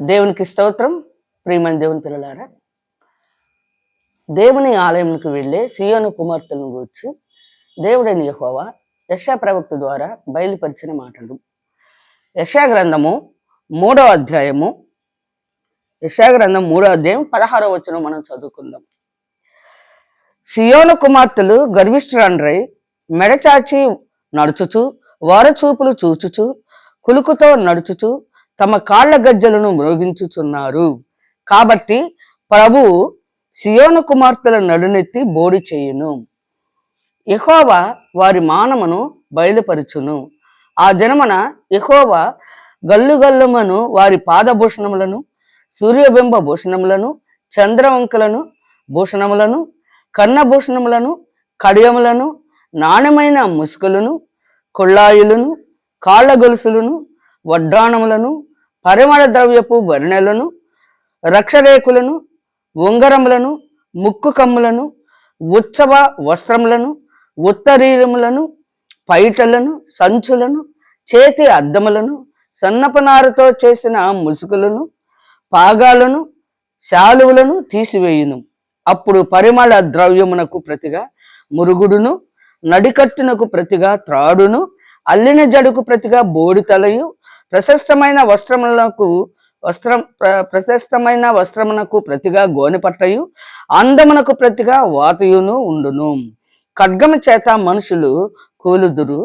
దేవునికి స్తోత్రం. ప్రియమైన దేవుని పిల్లలారా, దేవుని ఆలయంకు వెళ్ళే సియోను కుమార్తెలను గూర్చి దేవుడైన యెహోవా యెషయా ప్రవక్త ద్వారా బయలుపరిచిన మాటలు. యెషయా గ్రంథము 3వ అధ్యాయము, యెషయా గ్రంథం 3వ అధ్యాయం 16వ వచనం మనం చదువుకుందాం. సియోను కుమార్తెలు గర్విష్ఠురాండ్రై మెడచాచి నడుచుచు, వారచూపులు చూచుచు, కులుకుతో నడుచుచు, తమ కాళ్ల గజ్జలను మ్రోగించుచున్నారు. కాబట్టి ప్రభువు సియోను కుమార్తెల నడునెత్తి బోడి చేయును. యెహోవా వారి మానమును బయలుపరచును. ఆ దినమున యెహోవా గల్లుగల్లుమను వారి పాదభూషణములను, సూర్యబింబ భూషణములను, చంద్రవంకలను భూషణములను, కన్నభూషణములను, కడియములను, నాణ్యమైన ముసుగులను, కొళ్ళాయులను, కాళ్ల గొలుసులను, వడ్డాణములను, పరిమళ ద్రవ్యపు వరిణెలను, రక్షరేకులను, ఉంగరములను, ముక్కు కమ్ములను, ఉత్సవ వస్త్రములను, ఉత్తరీయములను, పైటలను, సంచులను, చేతి అద్దములను, సన్నపనారతో చేసిన ముసుగులను, పాగాలను, శాలువులను తీసివేయును. అప్పుడు పరిమళ ద్రవ్యమునకు ప్రతిగా మురుగుడును, నడికట్టునకు ప్రతిగా త్రాడును, అల్లిన జడుకు ప్రతిగా బోడితలయు, ప్రశస్తమైన వస్త్రమునకు ప్రతిగా గోనెపట్టయు, అందమునకు ప్రతిగా వాతయును ఉండును. ఖడ్గము చేత మనుషులు కూలుదురు,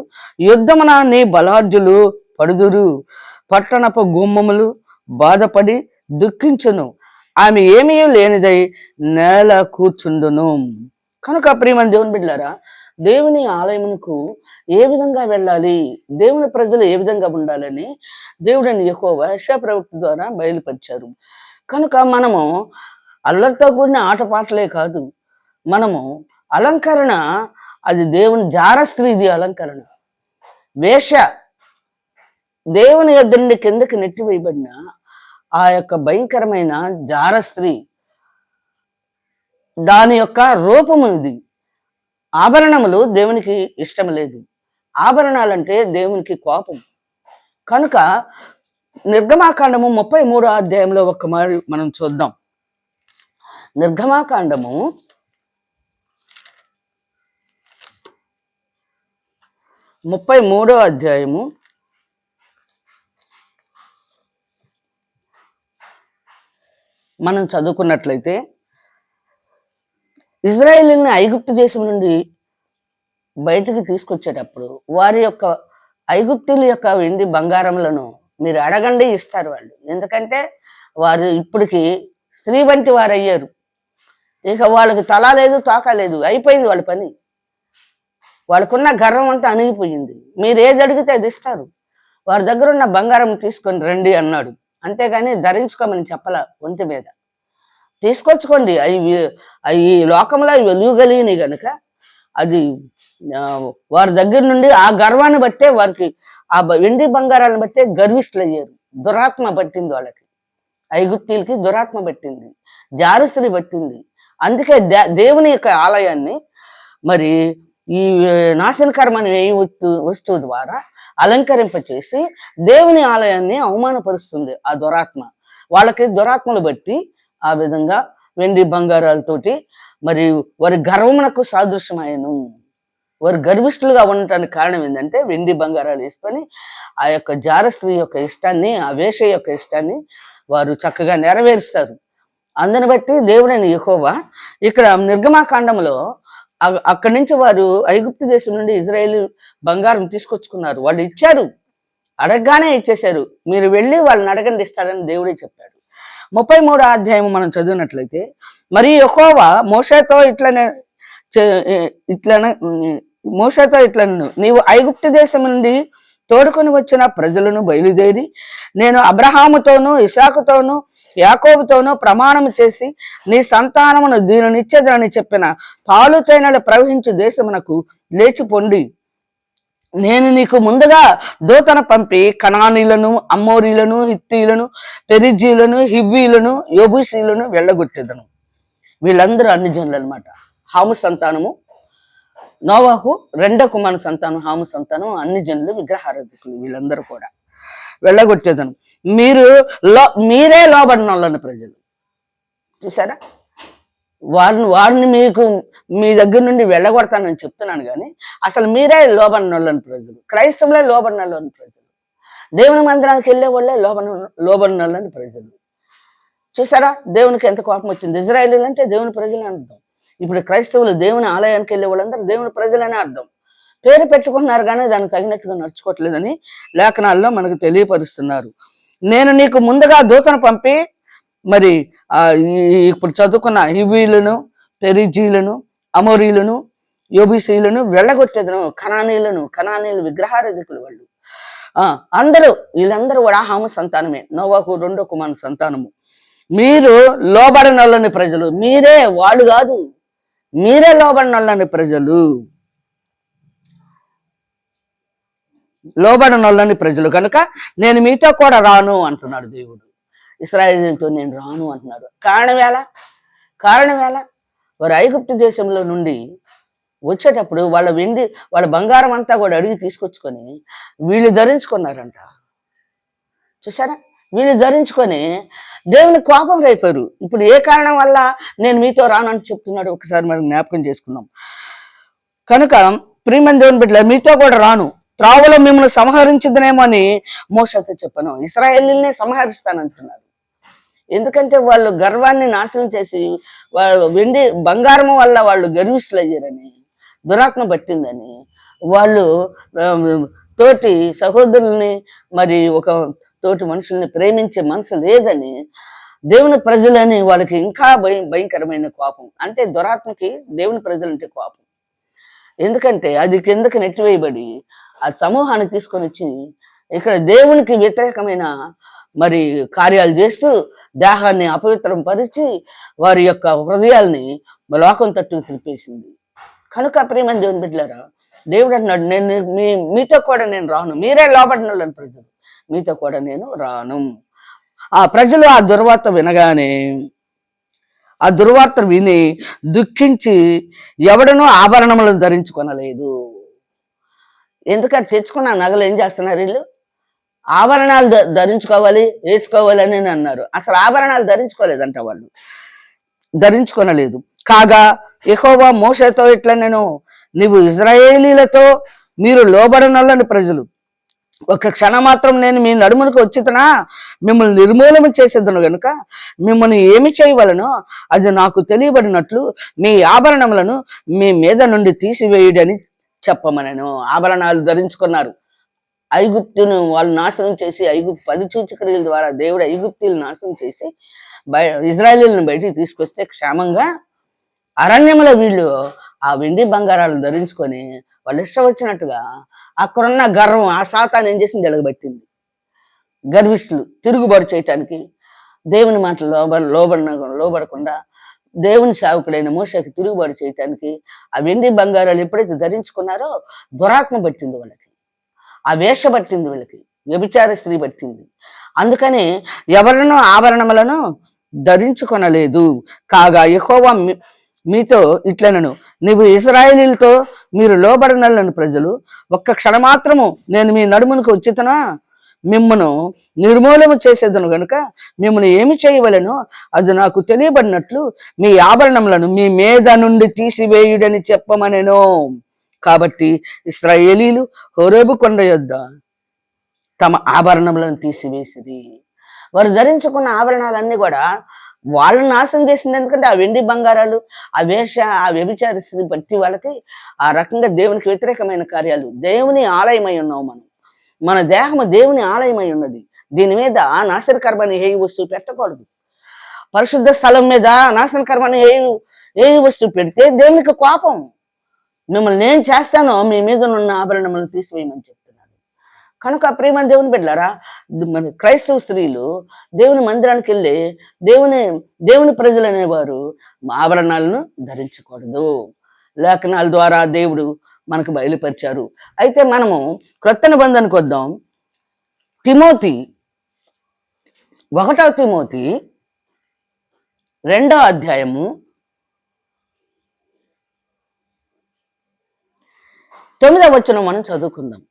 యుద్ధమున నీ బలార్జులు పడుదురు. పట్టణపు గుమ్మములు బాధపడి దుఃఖించును, ఆమె ఏమీ లేనిదై నేల కూర్చుండును. కనుక ప్రియమైన దేవుని బిడ్డలారా, దేవుని ఆలయమునకు ఏ విధంగా వెళ్ళాలి, దేవుని ప్రజలు ఏ విధంగా ఉండాలని దేవుడని యెహోవా యెషయా ప్రవక్త ద్వారా బయలుపరిచారు. కనుక మనము అల్లరితో కూడిన ఆటపాటలే కాదు, మనము అలంకరణ, అది దేవుని జార స్త్రీది అలంకరణ. వేష దేవుని యొద్ద నుండి కిందకి నెట్టివేయబడిన ఆ యొక్క భయంకరమైన జార స్త్రీ, దాని యొక్క రూపము ఇది. ఆభరణములు దేవునికి ఇష్టం లేదు. ఆభరణాలంటే దేవునికి కోపం. కనుక నిర్గమాకాండము 33వ అధ్యాయంలో ఒక్క మారి మనం చూద్దాం. నిర్గమాకాండము 33వ అధ్యాయము మనం చదువుకున్నట్లయితే, ఇజ్రాయేలుని ఐగుప్తు దేశం నుండి బయటికి తీసుకొచ్చేటప్పుడు వారి యొక్క ఐగుప్తుల యొక్క వెండి బంగారములను మీరు అడగండి, ఇస్తారు వాళ్ళు. ఎందుకంటే వారు ఇప్పటికి స్త్రీ వంటి వారు అయ్యారు. ఇక వాళ్ళకి తల లేదు, తోక లేదు, అయిపోయింది వాళ్ళ పని. వాళ్ళకున్న గర్వం అంతా అణిగిపోయింది. మీరు ఏది అడిగితే అది ఇస్తారు. వారి దగ్గర ఉన్న బంగారం తీసుకొని రండి అన్నాడు. అంతేగాని ధరించుకోమని చెప్పల. ఒంటి మీద తీసుకొచ్చుకోండి, అవి ఈ లోకంలో వెలుగలిగినాయి కనుక అది వారి దగ్గర నుండి ఆ గర్వాన్ని బట్టే వారికి ఆ వెండి బంగారాలను బట్టే గర్విష్ఠులు అయ్యారు. దురాత్మ పట్టింది వాళ్ళకి. ఐగుప్తీలకి దురాత్మ పట్టింది, జారస్త్రీ పట్టింది. అందుకే దేవుని యొక్క ఆలయాన్ని మరి ఈ నాశనకరమైన ఏ వస్తువు ద్వారా అలంకరింపచేసి దేవుని ఆలయాన్ని అవమానపరుస్తుంది ఆ దురాత్మ. వాళ్ళకి దురాత్మను బట్టి ఆ విధంగా వెండి బంగారాలతోటి మరి వారి గర్వమునకు సాదృశ్యమాయను. వారు గర్విష్ఠులుగా ఉండటానికి కారణం ఏంటంటే వెండి బంగారాలు వేసుకొని ఆ యొక్క జారస్త్రీ యొక్క ఇష్టాన్ని, ఆ వేష యొక్క ఇష్టాన్ని వారు చక్కగా నెరవేరుస్తారు. అందుని బట్టి దేవుడైన యెహోవా ఇక్కడ నిర్గమాకాండంలో అక్కడి నుంచి వారు ఐగుప్తు దేశం నుండి ఇజ్రాయేలు బంగారం తీసుకొచ్చుకున్నారు. వాళ్ళు ఇచ్చారు, అడగగానే ఇచ్చేశారు. మీరు వెళ్ళి వాళ్ళని అడగండి, ఇస్తాడని దేవుడే చెప్పాడు. 33వ అధ్యాయం మనం చదివినట్లయితే, మరి యెహోవా మోషేతో ఇట్లను, నీవు ఐగుప్తు దేశం నుండి తోడుకొని వచ్చిన ప్రజలను బయలుదేరి నేను అబ్రహాముతోనూ, ఇసాకుతోనూ, యాకోబుతోనూ ప్రమాణము చేసి నీ సంతానమును దీనినిచ్చేదని చెప్పిన పాలు తేనెలు ప్రవహించు దేశమునకు లేచిపోండి. నేను నీకు ముందుగా దూతను పంపి కనానీలను, అమ్మోరీలను, హిత్తీలను, పెరిజీలను, హివ్వీలను, యోబూసీలను వెళ్ళగొట్టేదను. వీళ్ళందరూ అన్ని జనులు అనమాట. హాము సంతానము, నోవాహు రెండో కుమారు సంతానం హాము సంతానం, అన్ని జనులు విగ్రహారాధకులు. వీళ్ళందరూ కూడా వెళ్ళగొట్టేదను. మీరు మీరే లోబడిన వాళ్ళని ప్రజలు. చూసారా? వారిని మీకు మీ దగ్గర నుండి వెళ్ళగొడతానని చెప్తున్నాను, కానీ అసలు మీరే లోబడిన వాళ్ళని ప్రజలు. క్రైస్తవులే లోబడిన వాళ్ళని ప్రజలు. దేవుని మందిరానికి వెళ్ళే వాళ్ళే లోబడిన వాళ్ళని ప్రజలు. చూసారా దేవునికి ఎంత కోపం వచ్చింది? ఇజ్రాయేలీలు అంటే దేవుని ప్రజలు అర్థం. ఇప్పుడు క్రైస్తవులు దేవుని ఆలయానికి వెళ్ళే వాళ్ళందరూ దేవుని ప్రజలనే అర్థం. పేరు పెట్టుకున్నారు కానీ దానికి తగినట్టుగా నడుచుకోవట్లేదని లేఖనాల్లో మనకు తెలియపరుస్తున్నారు. నేను నీకు ముందుగా దూతను పంపి మరి ఇప్పుడు చదువుకున్న హివీలను, పెరిజీలను, అమోరీలను, యోబీసీలను వెళ్ళగొట్టేదను. కనానీయులు విగ్రహారాధికులు వాళ్ళు. వీళ్ళందరూ కూడా హాము సంతానమే, నోవాహు రెండో కుమారుని సంతానము. మీరు లోబడినొల్లని ప్రజలు, మీరే, వాళ్ళు కాదు, మీరే లోబడినొల్లని ప్రజలు, లోబడినొల్లని ప్రజలు కనుక నేను మీతో కూడా రాను అంటున్నాడు దేవుడు. ఇశ్రాయేలుతో నేను రాను అంటున్నాడు. కారణం ఎలా? వారు ఐగుప్తు దేశంలో నుండి వచ్చేటప్పుడు వాళ్ళ బంగారం అంతా కూడా అడిగి తీసుకొచ్చుకొని వీళ్ళు ధరించుకున్నారంట. చూసారా? వీళ్ళు ధరించుకొని దేవుని కోపం రేపారు. ఇప్పుడు ఏ కారణం వల్ల నేను మీతో రానని చెప్తున్నాడు ఒకసారి మనం జ్ఞాపకం చేసుకుందాం. కనుక ప్రియమైన దేవుని బిడ్డలారా, మీతో కూడా రాను, త్రావులో మిమ్మల్ని సంహరించదనేమో అని మోషేతో చెప్పాను. ఇశ్రాయేలునే సంహరిస్తానంటున్నాడు. ఎందుకంటే వాళ్ళు గర్వాన్ని నాశనం చేసి వెండి బంగారం వల్ల వాళ్ళు గర్విష్ఠులు అయ్యారని, దురాత్మ పట్టిందని, వాళ్ళు తోటి సహోదరుల్ని మరి ఒక తోటి మనుషుల్ని ప్రేమించే మనసు లేదని దేవుని ప్రజలని వాళ్ళకి ఇంకా భయంకరమైన కోపం. అంటే దురాత్మకి దేవుని ప్రజలంటే కోపం. ఎందుకంటే అది కిందకి నెట్టివేయబడి ఆ సమూహాన్ని తీసుకొని వచ్చి ఇక్కడ దేవునికి వ్యతిరేకమైన మరి కార్యాలు చేస్తూ దేహాన్ని అపవిత్రం పరిచి వారి యొక్క హృదయాల్ని లోకం తట్టు తిరిపేసింది. కనుక ప్రియమైన దేవుని బిడ్డలారా, దేవుడు అన్నాడు, నేను మీతో కూడా నేను రాను, మీరే లోబడిన వాళ్ళని ప్రజలు, మీతో కూడా నేను రాను. ఆ ప్రజలు ఆ దుర్వార్త వినగానే, ఆ దుర్వార్త విని దుఃఖించి ఎవడనూ ఆభరణములను ధరించుకొనలేదు. ఎందుకంటే తెచ్చుకున్న నగలు ఏం చేస్తున్నారు? వీళ్ళు ఆభరణాలు ధరించుకోవాలి, వేసుకోవాలి అని అన్నారు. అసలు ఆభరణాలు ధరించుకోలేదంట, వాళ్ళు ధరించుకొనలేదు. కాగా యెహోవా మోషేతో ఇట్లా, నేను నీవు ఇశ్రాయేలీలతో మీరు లోబడనొల్లని ప్రజలు, ఒక క్షణం మాత్రం నేను మీ నడుములకు వచ్చితనా మిమ్మల్ని నిర్మూలన చేసేదను గనుక మిమ్మల్ని ఏమి చేయవలనో అది నాకు తెలియబడినట్లు మీ ఆభరణములను మీ మీద నుండి తీసివేయుడని చెప్పమనను. ఆభరణాలు ధరించుకున్నారు. ఐగుప్తును వాళ్ళు నాశనం చేసి 10 సూచక్రియల ద్వారా దేవుడు ఐగుప్తులు నాశనం చేసి ఇజ్రాయేలీలను బయటికి తీసుకొస్తే క్షేమంగా అరణ్యంలో వీళ్ళు ఆ వెండి బంగారాలను ధరించుకొని వాళ్ళు ఇష్టం వచ్చినట్టుగా అక్కడున్న గర్వం, ఆ సాతాను ఏం చేసింది? ఎలగబట్టింది. గర్విష్ఠులు తిరుగుబాటు చేయటానికి, దేవుని మాటలు లోబడకుండా దేవుని సేవకుడైన మోషేకి తిరుగుబాటు చేయటానికి ఆ వెండి బంగారాలు ఎప్పుడైతే ధరించుకున్నారో దురాత్మ పట్టింది వాళ్ళకి, ఆ వేష పట్టింది వీళ్ళకి, వ్యభిచార స్త్రీ పట్టింది. అందుకని ఎవరినో ఆభరణములను ధరించుకొనలేదు. కాగా యెహోవా మీతో ఇట్లనను, నీవు ఇశ్రాయేలీలతో మీరు లోబడనల్లని ప్రజలు, ఒక్క క్షణమాత్రము నేను మీ నడుమునికి వచ్చితనా మిమ్మను నిర్మూలన చేసేదను గనుక మిమ్మల్ని ఏమి చేయవలెనో అది నాకు తెలియబడినట్లు మీ ఆభరణములను మీ మీద నుండి తీసివేయుడని చెప్పమనెను. కాబట్టి ఇశ్రాయేలీలు హోరేబు కొండ యొద్ద తమ ఆభరణములను తీసివేసిరి. వారు ధరించుకున్న ఆభరణాలన్నీ కూడా వాళ్ళని నాశనం చేసింది. ఎందుకంటే ఆ వెండి బంగారాలు, ఆ వ్యభిచారిస్తుంది బట్టి వాళ్ళకి ఆ రకంగా దేవునికి వ్యతిరేకమైన కార్యాలు. దేవుని ఆలయమై ఉన్నాం మనం, మన దేహము దేవుని ఆలయమై ఉన్నది. దీని మీద నాశనకరమైన ఏ వస్తువు పెట్టకూడదు. పరిశుద్ధ స్థలం మీద నాశనకరమైన ఏ వస్తువు పెడితే దేవునికి కోపం. మిమ్మల్ని నేను చేస్తానో మీ మీద ఉన్న ఆభరణములను తీసివేయమని చెప్తున్నాడు. కనుక ప్రియమైన దేవుని బిడ్డలారా, మన క్రైస్తవ స్త్రీలు దేవుని మందిరానికి వెళ్ళి దేవుని ప్రజలు అనేవారు ఆభరణాలను ధరించకూడదు. లేఖనాల ద్వారా దేవుడు మనకు బయలుపరిచారు. అయితే మనము క్రొత్త నిబంధనకు వద్దాం. తిమోతి 1 తిమోతి 2వ అధ్యాయము 9వ వచనం మనం చదువుకుందాం.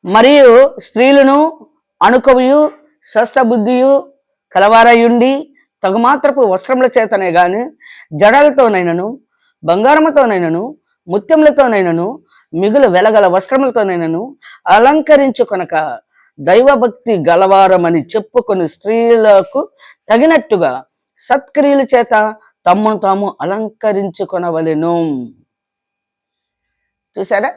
మరియు స్త్రీలను అణుకవియు స్వస్థ బుద్ధియు కలవారయుండి తగుమాత్రపు వస్త్రముల చేతనే గాని జడలతోనైనను బంగారముతోనైనను ముత్యములతోనైనను మిగులు వెలగల వస్త్రములతోనైనను అలంకరించుకొనక దైవభక్తి గలవారమని చెప్పుకొని స్త్రీలకు తగినట్టుగా సత్క్రియల చేత తమ్మును తాము అలంకరించుకొనవలెను. చూసారా?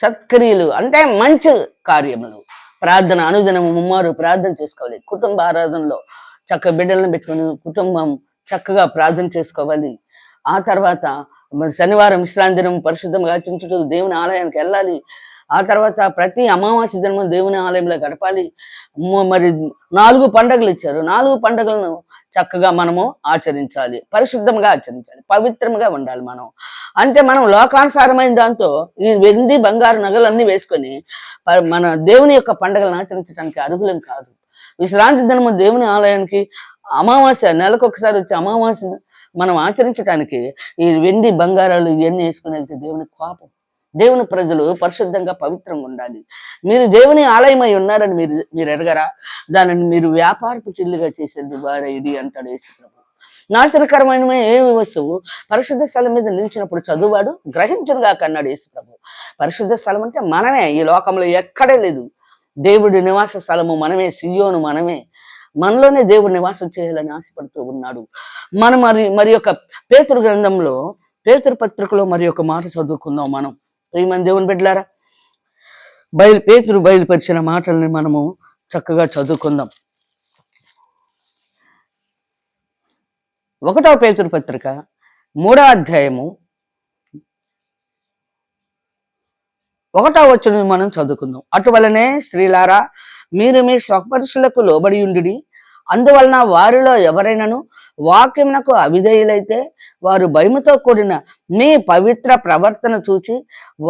సత్క్రియలు అంటే మంచి కార్యములు. ప్రార్థన అనుదినము ముమ్మారు ప్రార్థన చేసుకోవాలి. కుటుంబ ఆరాధనలో చక్క బిడ్డలను పెట్టుకుని కుటుంబం చక్కగా ప్రార్థన చేసుకోవాలి. ఆ తర్వాత శనివారం విశ్రాంతి దినం పరిశుద్ధంగా ఆచరించుటకు దేవుని ఆలయానికి వెళ్ళాలి. ఆ తర్వాత ప్రతి అమావాస్య దినము దేవుని ఆలయంలో గడపాలి. మరి 4 పండుగలు ఇచ్చారు. 4 పండుగలను చక్కగా మనము ఆచరించాలి. పరిశుద్ధంగా ఆచరించాలి. పవిత్రంగా ఉండాలి మనం. అంటే మనం లోకానుసారమైన దాంతో ఈ వెండి బంగారు నగలన్నీ వేసుకొని మన దేవుని యొక్క పండుగలను ఆచరించడానికి అర్హులం కాదు. విశ్రాంతి దినము దేవుని ఆలయానికి అమావాస్య నెలకు ఒకసారి వచ్చే అమావాస్య మనం ఆచరించడానికి ఈ వెండి బంగారాలు ఇవన్నీ వేసుకుని వెళ్తే దేవుని కోపం. దేవుని ప్రజలు పరిశుద్ధంగా పవిత్రంగా ఉండాలి. మీరు దేవుని ఆలయమై ఉన్నారని మీరు ఎరగరా? దానిని మీరు వ్యాపారపు చిల్లుగా చేసేది వాడే ఇది అంటాడు యేసుప్రభు. నాశనకరమైన ఏ వస్తువు పరిశుద్ధ స్థలం మీద నిలిచినప్పుడు చదువువాడు గ్రహించునుగా అన్నాడు యేసుప్రభు. పరిశుద్ధ స్థలం అంటే మనమే. ఈ లోకంలో ఎక్కడే లేదు. దేవుడి నివాస స్థలము మనమే, సియోను మనమే. మనలోనే దేవుడు నివాసం చేయాలని ఆశపడుతూ ఉన్నాడు. మనం మరి యొక్క పేతురు గ్రంథంలో పేతురు పత్రికలో మరి ఒక మాట చదువుకుందాం మనం. ప్రియమైన దేవుని బిడ్డలారా, పేతురు బయలుపరిచిన మాటల్ని మనము చక్కగా చదువుకుందాం. 1వ పేతురు పత్రిక 3వ అధ్యాయము 1వ వచనం మనం చదువుకుందాం. అటువలనే స్త్రీలారా, మీరు మీ స్వపరుషులకు లోబడి ఉండుడి. అందువలన వారిలో ఎవరైనాను వాక్యమునకు అవిధేయులైతే వారు భయముతో కూడిన మీ పవిత్ర ప్రవర్తన చూచి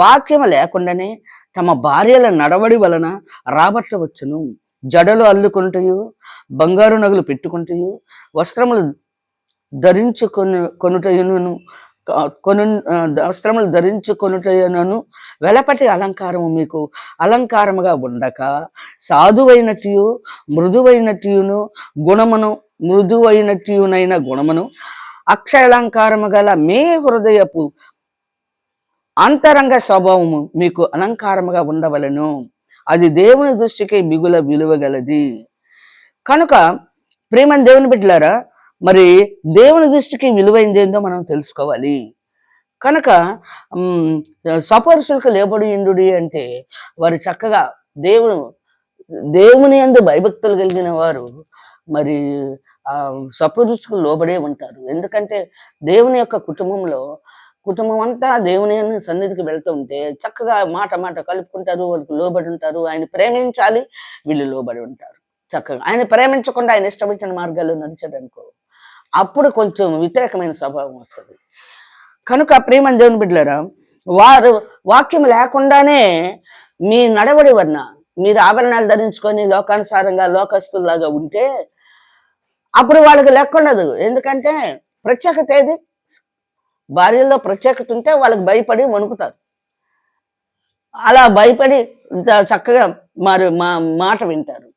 వాక్యము లేకుండానే తమ భార్యల నడవడి వలన రాబట్టవచ్చును. జడలు అల్లుకుంటూ బంగారు నగలు పెట్టుకుంటూ వస్త్రములు ధరించుకొనుటను వెలపటి అలంకారము మీకు అలంకారముగా ఉండక సాధువైనట్టు మృదువైనట్టును మృదువైనట్టునైన గుణమును అక్షయాలంకారము గల మీ హృదయపు అంతరంగ స్వభావము మీకు అలంకారముగా ఉండవలను. అది దేవుని దృష్టికి మిగుల విలువగలది. కనుక ప్రియమైన దేవుని బిడ్డలారా, మరి దేవుని దృష్టికి విలువైంది ఏందో మనం తెలుసుకోవాలి. కనుక స్వపరుషులకు లేబడి ఇండుడి అంటే వారు చక్కగా దేవుని యందు భయభక్తులు కలిగిన వారు మరి స్వపరుషులకు లోబడే ఉంటారు. ఎందుకంటే దేవుని యొక్క కుటుంబం అంతా దేవుని సన్నిధికి వెళ్తూ ఉంటే చక్కగా మాట కలుపుకుంటారు, వాళ్ళకి లోబడి ఉంటారు. ఆయన ప్రేమించాలి, వీళ్ళు లోబడి ఉంటారు. చక్కగా ఆయన ప్రేమించకుండా ఆయన ఇష్టం వచ్చిన మార్గాల్లో నడిచాడు అనుకో, అప్పుడు కొంచెం వ్యతిరేకమైన స్వభావం వస్తుంది. కనుక ప్రియమైన దేవుని బిడ్డలారా, వారు వాక్యం లేకుండానే మీ నడవడి వలన మీరు ఆభరణాలు ధరించుకొని లోకానుసారంగా లోకస్తుల్లాగా ఉంటే అప్పుడు వాళ్ళకి లెక్క ఉండదు. ఎందుకంటే ప్రత్యేకత ఏది? భార్యల్లో ప్రత్యేకత ఉంటే వాళ్ళకి భయపడి వణుకుతారు. అలా భయపడి చక్కగా మాట వింటారు.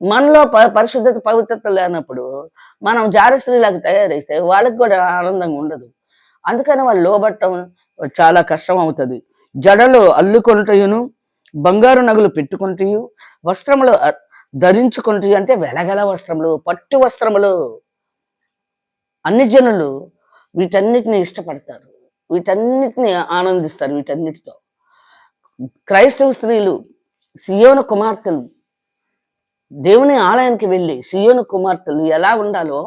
మనలో పరిశుద్ధత పవిత్రత లేనప్పుడు మనం జారస్త్రీలాగా తయారైతే వాళ్ళకి కూడా ఆనందంగా ఉండదు. అందుకని వాళ్ళు లోబట్టడం చాలా కష్టం అవుతుంది. జడలు అల్లుకొనుటయును బంగారు నగలు పెట్టుకుంటూ వస్త్రములు ధరించుకుంటూ అంటే వెలగల వస్త్రములు, పట్టు వస్త్రములు. అన్ని జనులు వీటన్నిటిని ఇష్టపడతారు, వీటన్నిటిని ఆనందిస్తారు. వీటన్నిటితో క్రైస్తవ స్త్రీలు సియోను కుమార్తెలు దేవుని ఆలయానికి వెళ్ళి సియోను కుమార్తెలు ఎలా ఉండాలో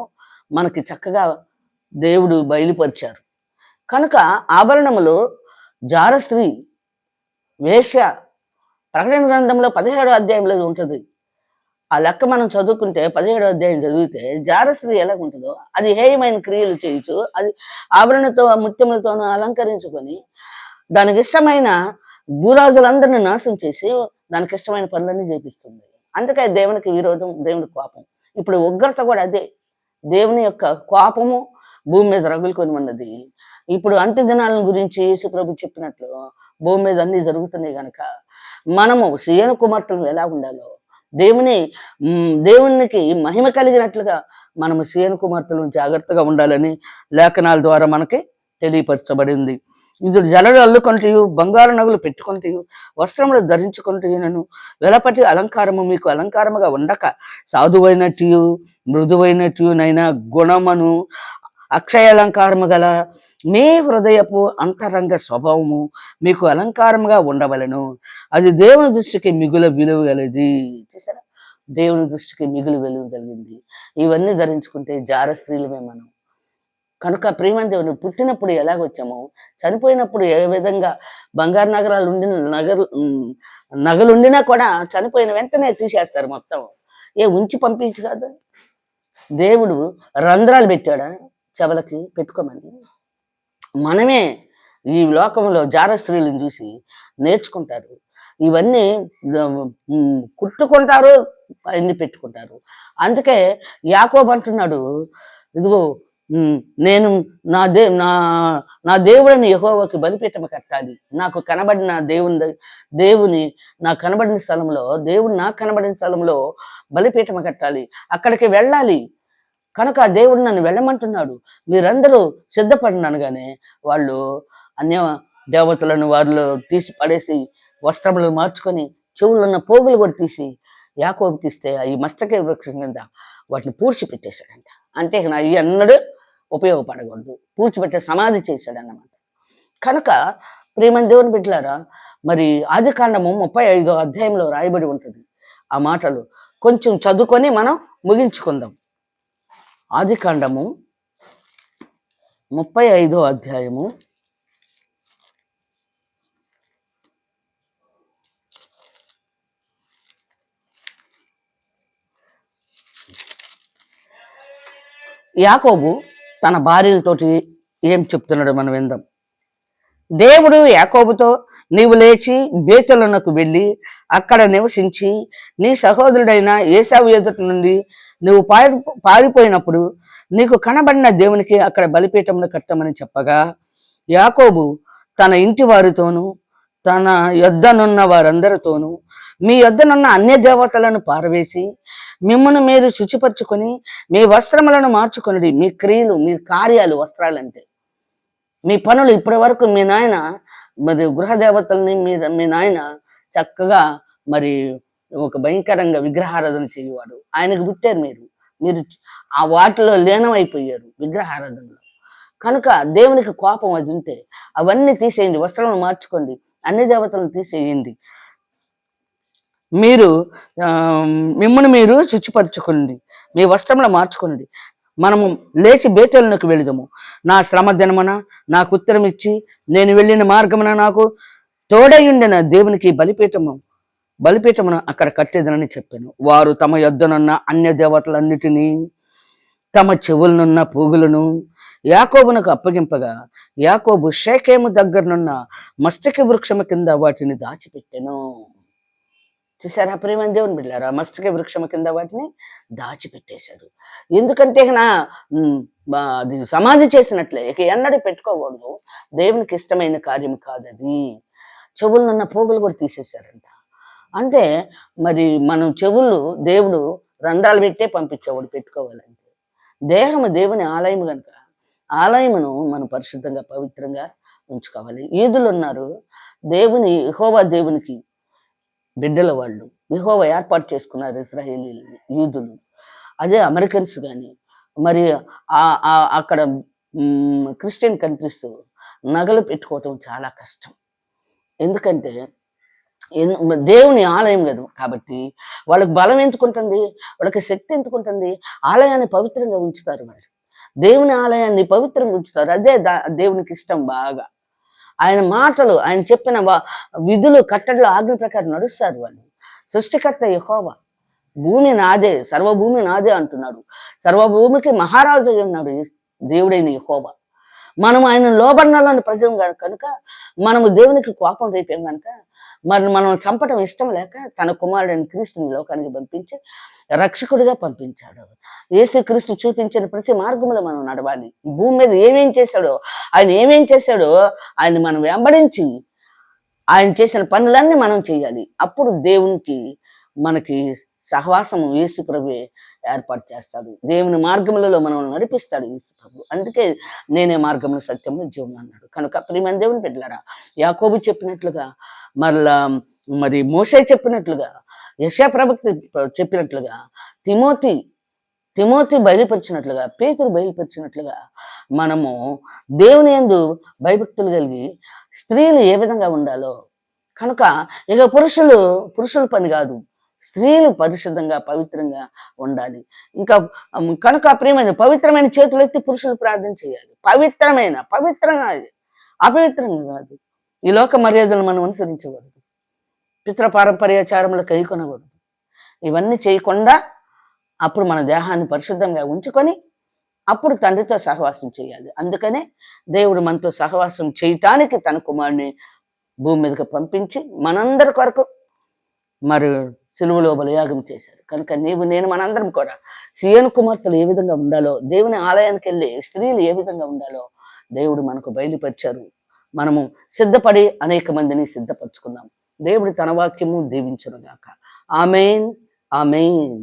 మనకి చక్కగా దేవుడు బయలుపరిచారు. కనుక ఆభరణములు జారస్త్రీ వేశ్య ప్రకటన గ్రంథంలో 17వ అధ్యాయంలో ఉంటుంది. ఆ లెక్క మనం చదువుకుంటే 17వ అధ్యాయం చదివితే జారస్త్రీ ఎలా ఉంటుందో అది హేయమైన క్రియలు చేయొచ్చు. అది ఆభరణతో ముత్యములతోనూ అలంకరించుకొని దానికి ఇష్టమైన భూరాజులందరినీ నాశనం చేసి దానికి ఇష్టమైన పనులన్నీ చేపిస్తుంది. అందుకే దేవునికి విరోధం, దేవుని కోపం. ఇప్పుడు ఉగ్రత కూడా అదే. దేవుని యొక్క కోపము భూమి మీద రగులుకొని ఉన్నది. ఇప్పుడు అంత్య దినాలను గురించి యేసుప్రభు చెప్పినట్లు భూమి మీద అన్ని జరుగుతున్నాయి కనుక మనము సియోను కుమార్తెలు ఎలా ఉండాలో దేవునికి మహిమ కలిగినట్లుగా మనము సీఎన్ కుమార్తెలను జాగ్రత్తగా ఉండాలని లేఖనాల ద్వారా మనకి తెలియపరచబడింది. ఇది జలలు అల్లుకొంటూ బంగారు నగలు పెట్టుకుంటూ వస్త్రములు ధరించుకుంటూ వెలపటి అలంకారము మీకు అలంకారముగా ఉండక సాధువైనట్టు మృదువైనట్టునైనా గుణమును అక్షయ అలంకారము గల మీ హృదయపు అంతరంగ స్వభావము మీకు అలంకారముగా ఉండవలను. అది దేవుని దృష్టికి మిగుల విలువ గలది. చూసారా, దేవుని దృష్టికి మిగులు విలువ కలిగింది. ఇవన్నీ ధరించుకుంటే జార స్త్రీలమే మనం. కనుక ప్రియమైన దేవుని పుట్టినప్పుడు ఎలాగొచ్చామో చనిపోయినప్పుడు ఏ విధంగా బంగారు నగరాలు ఉండిన నగలుండినా కూడా చనిపోయిన వెంటనే తీసేస్తారు మొత్తం. ఉంచి పంపించు కాదు. దేవుడు రంధ్రాలు పెట్టాడా చెవులకి పెట్టుకోమని? మనమే ఈ లోకంలో జార స్త్రీలను చూసి నేర్చుకుంటారు. ఇవన్నీ కుట్టుకుంటారు, అన్ని పెట్టుకుంటారు. అందుకే యాకోబు అంటున్నాడు, ఇదిగో నేను నా దేవుడిని యెహోవాకి బలిపీఠం కట్టాలి. నాకు కనబడిన దేవుని నాకు కనబడిన స్థలంలో నాకు కనబడిన స్థలంలో బలిపీఠం కట్టాలి, అక్కడికి వెళ్ళాలి. కనుక దేవుడు నన్ను వెళ్ళమంటున్నాడు, మీరందరూ సిద్ధపడినగానే వాళ్ళు అన్య దేవతలను వాళ్ళు తీసి పడేసి వస్త్రములు మార్చుకొని చెవులున్న పోగులు కూడా తీసి యాకోబుకి ఇస్తే ఈ మస్తకే వృక్షం కింద వాటిని పూడ్చిపెట్టేశాడంట. అంటే అవి అన్నడు ఉపయోగపడకూడదు, పూడ్చిపెట్టే సమాధి చేశాడన్నమాట. కనుక ప్రియమైన దేవుని బిడ్డలారా, మరి ఆదికాండము 35వ అధ్యాయంలో రాయబడి ఉంటుంది ఆ మాటలు. కొంచెం చదువుకొని మనం ముగించుకుందాం. ఆదికాండము 35వ అధ్యాయము 1 యాకోబు తన భార్యలతోటి ఏం చెప్తున్నాడో మనం విందాం. దేవుడు యాకోబుతో, నీవు లేచి బేతేలునకు వెళ్ళి అక్కడ నివసించి నీ సహోదరుడైన ఏశావు ఎదుట నుండి నువ్వు పారిపోయినప్పుడు నీకు కనబడిన దేవునికి అక్కడ బలిపీఠమును కట్టమని చెప్పగా, యాకోబు తన ఇంటి వారితోనూ తన యొద్దనున్న వారందరితోనూ మీ యొద్దనున్న అన్య దేవతలను పారవేసి మిమ్మల్ని మీరు శుచిపరచుకొని మీ వస్త్రములను మార్చుకొనిడి. మీ క్రియలు, మీ కార్యాలు, వస్త్రాలంటే మీ పనులు. ఇప్పటి వరకు మీ నాయన మరి గృహ దేవతల్ని మీ నాయన చక్కగా మరి ఒక భయంకరంగా విగ్రహారాధన చేయవాడు. ఆయనకు పుట్టారు మీరు ఆ వాటిలో లీనమైపోయారు విగ్రహారాధనలో. కనుక దేవునికి కోపం అది ఉంటే అవన్నీ తీసేయండి, వస్త్రములు మార్చుకోండి, అన్ని దేవతలను తీసేయండి, మీరు మిమ్మల్ని మీరు శుచిపరచుకోండి, మీ వస్త్రములు మార్చుకోండి, మనము లేచి బేతేలునకు వెళుదాము. నా శ్రమ దినమున నాకు ఉత్తరం ఇచ్చి నేను వెళ్ళిన మార్గమున నాకు తోడయుండిన దేవునికి బలిపీఠమును అక్కడ కట్టేదనని చెప్పాను. వారు తమ యొద్దనున్న అన్య దేవతలన్నిటినీ తమ చెవులనున్న పోగులను యాకోబునకు అప్పగింపగా యాకోబు షేకెము దగ్గరనున్న మస్తకి వృక్షము కింద వాటిని దాచిపెట్టెను. చూసారా ప్రియమైన దేవుని బిడ్డలారా, మస్తకి వృక్షము కింద వాటిని దాచిపెట్టేశాడు. ఎందుకంటే అది సమాధి చేసినట్లే, ఇక ఎన్నడూ పెట్టుకోకూడదు. దేవునికి ఇష్టమైన కార్యం కాదు అది. చెవులున్న పోగులు కూడా తీసేశారంట. అంటే మరి మనం చెవులు దేవుడు రంధ్రాలు పెట్టే పంపించేవాడు పెట్టుకోవాలంటే. దేహము దేవుని ఆలయము కనుక ఆలయమును మనం పరిశుద్ధంగా పవిత్రంగా ఉంచుకోవాలి. ఈదులు ఉన్నారు, యెహోవా దేవునికి బిడ్డల వాళ్ళు. యెహోవా ఏర్పాటు చేసుకున్నారు ఇశ్రాయేలీయులని, యూదులు. అదే అమెరికన్స్ కానీ మరి అక్కడ క్రిస్టియన్ కంట్రీస్ నగలు పెట్టుకోవటం చాలా కష్టం. ఎందుకంటే దేవుని ఆలయం కదా కాబట్టి వాళ్ళకి బలం ఎందుకుంటుంది, వాళ్ళకి శక్తి ఎందుకుంటుంది? ఆలయాన్ని పవిత్రంగా ఉంచుతారు వాళ్ళు. దేవుని ఆలయాన్ని పవిత్రంగా ఉంచుతారు. అదే దేవునికి ఇష్టం బాగా. ఆయన మాటలు, ఆయన చెప్పిన విధులు, కట్టడలు, ఆజ్ఞ ప్రకారం నడుస్తారు వాళ్ళు. సృష్టికర్త యెహోవా. భూమి నాదే, సర్వభూమి నాదే అంటున్నాడు. సర్వభూమికి మహారాజు ఉన్నాడు దేవుడైన యెహోవా. మనం ఆయన లోబడినలోని ప్రజలు కనుక మనము దేవునికి కోపం రేపాం కనుక మరి మనం చంపడం ఇష్టం లేక తన కుమారుడైన క్రీస్తుని లోకానికి పంపించి రక్షకుడిగా పంపించాడు. యేసుక్రీస్తు చూపించిన ప్రతి మార్గంలో మనం నడవాలి. భూమి మీద ఏమేం చేశాడో ఆయన మనం వెంబడించి ఆయన చేసిన పనులన్నీ మనం చేయాలి. అప్పుడు దేవునికి మనకి సహవాసము యేసు ప్రభువే ఏర్పాటు చేస్తాడు. దేవుని మార్గములలో మనల్ని నడిపిస్తాడు యేసు ప్రభు. అందుకే నేనే మార్గమును సత్యమును జీవమును అన్నాడు. కనుక ప్రియమైన దేవుని బిడ్డలారా, యాకోబు చెప్పినట్లుగా మరలా మరి మోషే చెప్పినట్లుగా, యెషయా ప్రవక్త చెప్పినట్లుగా, తిమోతి తిమోతి బయలుపరిచినట్లుగా, పేతురు బయలుపరిచినట్లుగా మనము దేవుని యందు భయభక్తులు కలిగి స్త్రీలు ఏ విధంగా ఉండాలో, కనుక ఇక పురుషుల పని కాదు, స్త్రీలు పరిశుద్ధంగా పవిత్రంగా ఉండాలి. ఇంకా కనుక ప్రియమైన పవిత్రమైన చేతులెత్తి పురుషులు ప్రార్థన చేయాలి. పవిత్రంగా, అపవిత్రంగా కాదు. ఈ లోక మర్యాదలు మనం అనుసరించకూడదు. పితృ పారంపర్యాచారములు కైకొనకూడదు. ఇవన్నీ చేయకుండా అప్పుడు మన దేహాన్ని పరిశుద్ధంగా ఉంచుకొని అప్పుడు తండ్రితో సహవాసం చేయాలి. అందుకనే దేవుడు మనతో సహవాసం చేయటానికి తన కుమారుని భూమి మీదకి పంపించి మనందరి కొరకు మరి సిలువలో బలియాగం చేశారు. కనుక నీవు నేను మనందరం కూడా సీయోను కుమార్తెలు ఏ విధంగా ఉండాలో, దేవుని ఆలయానికి వెళ్ళి స్త్రీలు ఏ విధంగా ఉండాలో దేవుడు మనకు బయలుపరిచారు. మనము సిద్ధపడి అనేక మందిని సిద్ధపరచుకుందాం. దేవుడు తన వాక్యము దీవించునుగాక. ఆమేన్, ఆమేన్.